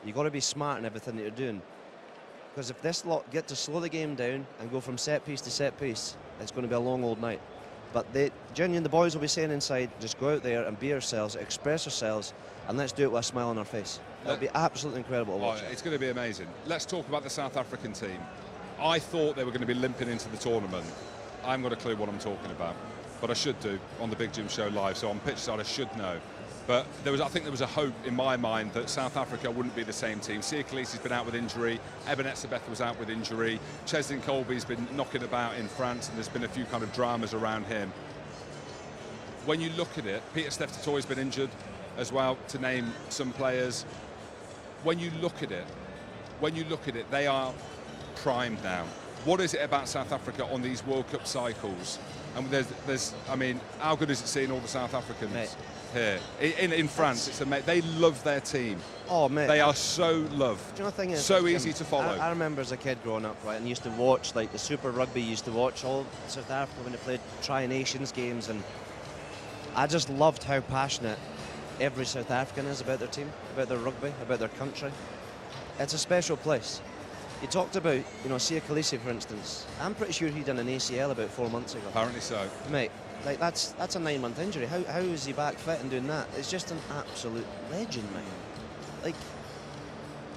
You've got to be smart in everything that you're doing. Because if this lot get to slow the game down and go from set piece to set piece, it's going to be a long old night. But genuinely, the boys will be saying inside, just go out there and be ourselves, express ourselves, and let's do it with a smile on our face. It'll be absolutely incredible to watch. It's going to be amazing. Let's talk about the South African team. I thought they were going to be limping into the tournament. I haven't got a clue what I'm talking about, but I should do on the Big Jim Show live. So on pitch side, I should know. But I think there was a hope in my mind that South Africa wouldn't be the same team. Siya Kolisi's been out with injury. Eben Etzebeth was out with injury. Cheslin Kolbe's been knocking about in France, and there's been a few kind of dramas around him. When you look at it, Pieter-Steph du Toit's been injured as well, to name some players. When you look at it, they are primed now. What is it about South Africa on these World Cup cycles? And I mean, how good is it seeing all the South Africans? Mate. Here in France? It's amazing. They love their team. Oh, mate. They are so loved. Do you know the thing is, so easy to follow. I remember as a kid growing up, right, and used to watch like the Super Rugby. Used to watch all South Africa when they played Tri-Nations games, and I just loved how passionate every South African is about their team, about their rugby, about their country. It's a special place. You talked about, Siya Kolisi, for instance. I'm pretty sure he done an ACL about 4 months ago. Apparently so. Mate, like that's a 9-month injury. How is he back fit and doing that? It's just an absolute legend, mate. Like,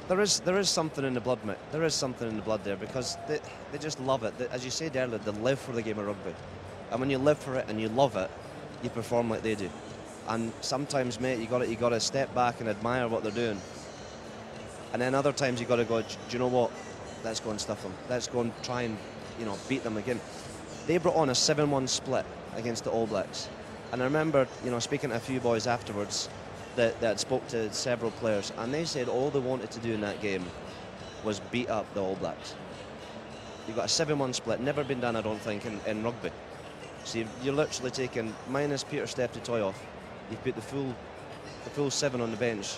there is something in the blood, mate. There is something in the blood there because they just love it. As you said earlier, they live for the game of rugby. And when you live for it and you love it, you perform like they do. And sometimes, mate, you got to step back and admire what they're doing. And then other times you got to go, do you know what? Let's go and stuff them. Let's go and try and, beat them again. They brought on a 7-1 split against the All Blacks. And I remember, speaking to a few boys afterwards that spoke to several players, and they said all they wanted to do in that game was beat up the All Blacks. You've got a 7-1 split, never been done, I don't think, in rugby. So you're literally taking minus Pieter-Steph du Toit off. You've put the full 7 on the bench,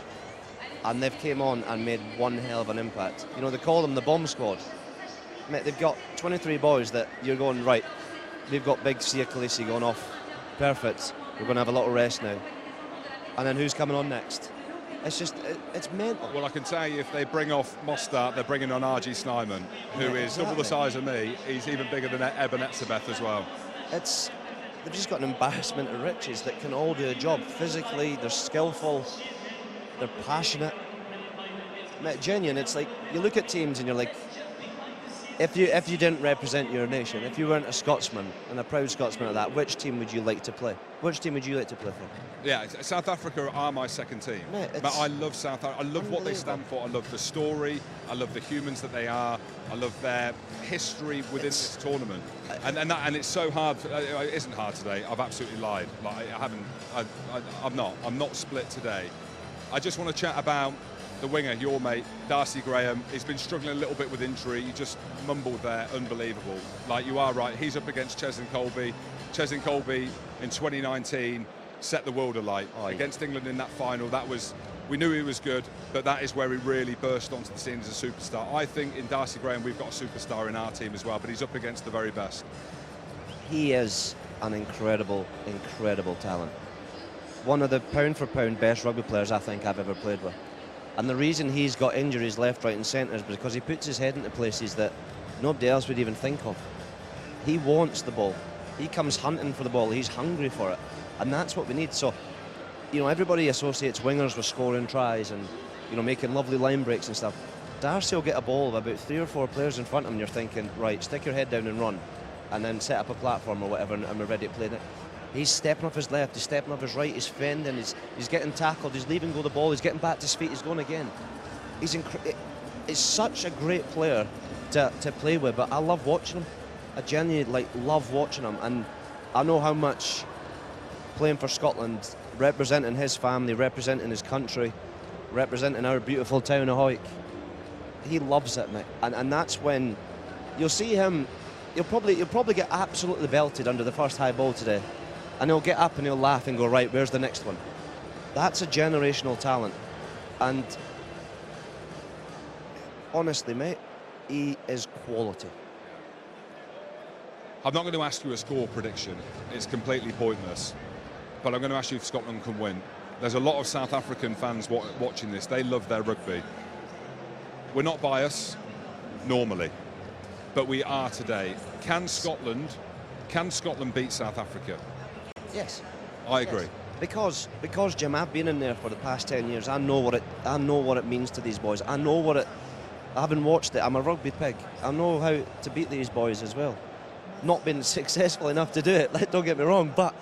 and they've came on and made one hell of an impact. They call them the bomb squad. Mate, they've got 23 boys that you're going, right, they've got big Siya Kolisi going off. Perfect. We're going to have a little rest now. And then who's coming on next? It's mental. Well, I can tell you, if they bring off Mostert, they're bringing on R.G. Snyman, who is double the size of me. He's even bigger than Eben Etzebeth as well. They've just got an embarrassment of riches that can all do a job. Physically, they're skillful, they're passionate. Mate, genuine, it's like, you look at teams and you're like, if you didn't represent your nation, if you weren't a Scotsman and a proud Scotsman of that, which team would you like to play? Which team would you like to play for? Yeah, South Africa are my second team. Mate, but I love South Africa. I love what they stand for. I love the story. I love the humans that they are. I love their history within this tournament. And it's so hard. It isn't hard today. I've absolutely lied. Like, I'm not split today. I just want to chat about the winger, your mate, Darcy Graham. He's been struggling a little bit with injury. You just mumbled there, unbelievable. Like, you are right, he's up against Cheslin Kolbe. Cheslin Kolbe in 2019 set the world alight against England in that final. We knew he was good, but that is where he really burst onto the scene as a superstar. I think in Darcy Graham we've got a superstar in our team as well, but he's up against the very best. He is an incredible, incredible talent. One of the pound-for-pound best rugby players I think I've ever played with. And the reason he's got injuries left, right and centre is because he puts his head into places that nobody else would even think of. He wants the ball. He comes hunting for the ball. He's hungry for it. And that's what we need. So, everybody associates wingers with scoring tries and, making lovely line breaks and stuff. Darcy will get a ball of about 3 or 4 players in front of him and you're thinking, right, stick your head down and run. And then set up a platform or whatever and we're ready to play it. He's stepping off his left, he's stepping off his right, he's fending, he's getting tackled, he's leaving go the ball, he's getting back to his feet, he's going again. He's such a great player to play with, but I love watching him. I genuinely love watching him, and I know how much playing for Scotland, representing his family, representing his country, representing our beautiful town of Hogg, he loves it, mate. And that's when you'll see him. He'll probably get absolutely belted under the first high ball today. And he'll get up and he'll laugh and go, right, where's the next one? That's a generational talent. And honestly, mate, he is quality. I'm not going to ask you a score prediction. It's completely pointless. But I'm going to ask you if Scotland can win. There's a lot of South African fans watching this. They love their rugby. We're not biased normally, but we are today. Can Scotland beat South Africa? Yes. I agree. Yes. Because Jim, I've been in there for the past 10 years. I know what it means to these boys. I haven't watched it. I'm a rugby pig. I know how to beat these boys as well. Not been successful enough to do it, don't get me wrong, but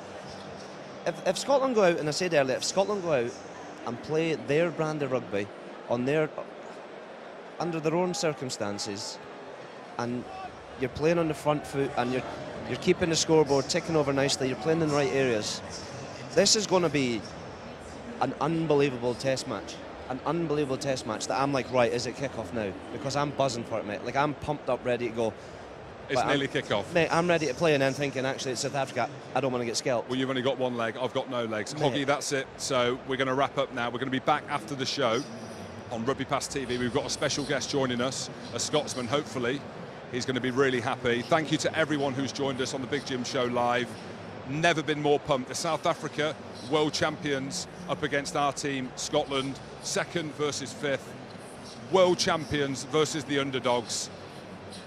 if Scotland go out, and I said earlier, if Scotland go out and play their brand of rugby under their own circumstances, and you're playing on the front foot, and you're keeping the scoreboard ticking over nicely, you're playing in the right areas, this is going to be an unbelievable test match. An unbelievable test match that I'm like, right, is it kick-off now? Because I'm buzzing for it, mate. Like, I'm pumped up, ready to go. It's nearly kick-off. Mate, I'm ready to play, and then thinking, actually, it's South Africa. I don't want to get scalped. Well, you've only got one leg. I've got no legs. Hoggy, that's it. So we're going to wrap up now. We're going to be back after the show on RugbyPass TV. We've got a special guest joining us, a Scotsman, hopefully. He's going to be really happy. Thank you to everyone who's joined us on the Big Jim Show live. Never been more pumped. The South Africa world champions up against our team, Scotland, 2nd versus 5th. World champions versus the underdogs.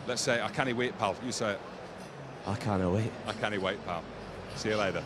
Let's say, I can't wait, pal. You say it. I can't wait. I can't wait, pal. See you later.